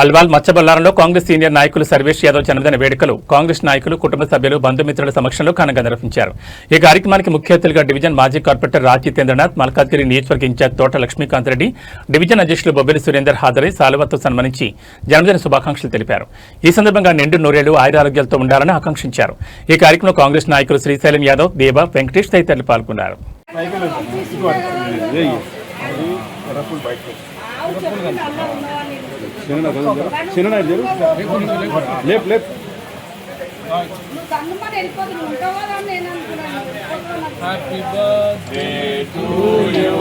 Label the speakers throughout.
Speaker 1: Alwal మచ్చబల్లారంలో Congress senior నాయకులు సర్వేష్ యాదవ్ జన్మదిన వేడుకలు కాంగ్రెస్ నాయకులు కుటుంబ సభ్యులు బంధుమిత్రుల సమక్షంలో ఘనంగా నిర్వహించారు. ఈ కార్యక్రమానికి ముఖ్య అతిథులుగా డివిజన్ మాజీ కార్పొరేటర్ రాజ్ జితేంద్రనాథ్, మల్కాజ్గిరి నియోజకవర్గ ఇన్ఛార్జ్ తోట లక్ష్మీకాంత్ రెడ్డి, డివిజన్ అధ్యక్షులు బొబ్బిలి సురేందర్ హాజరై సాలువాతో సన్మానించి జన్మదిన శుభాకాంక్షలు తెలిపారు. ఈ సందర్భంగా నిండు నూరేళ్లు ఆయురారోగ్యాలతో ఉండాలని ఆకాంక్షించారు. ఈ కార్యక్రమంలో కాంగ్రెస్ నాయకులు శ్రీశైలం యాదవ్, దేవా, వెంకటేష్ తదితరులు పాల్గొన్నారు.
Speaker 2: Happy birthday to you.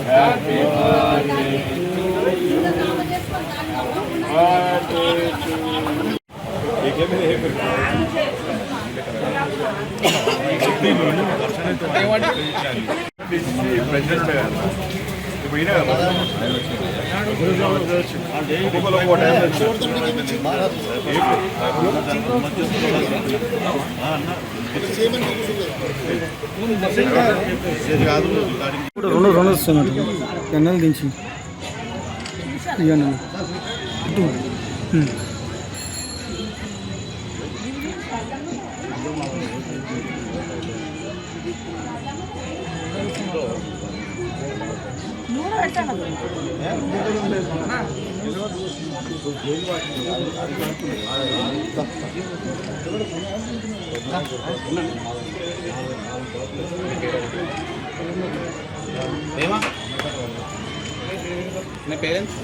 Speaker 2: Happy birthday to you.
Speaker 3: రెండు వస్తున్నట్టు ఎన్నెలు దించి ఇవన్నీ
Speaker 2: పేరెంట్స్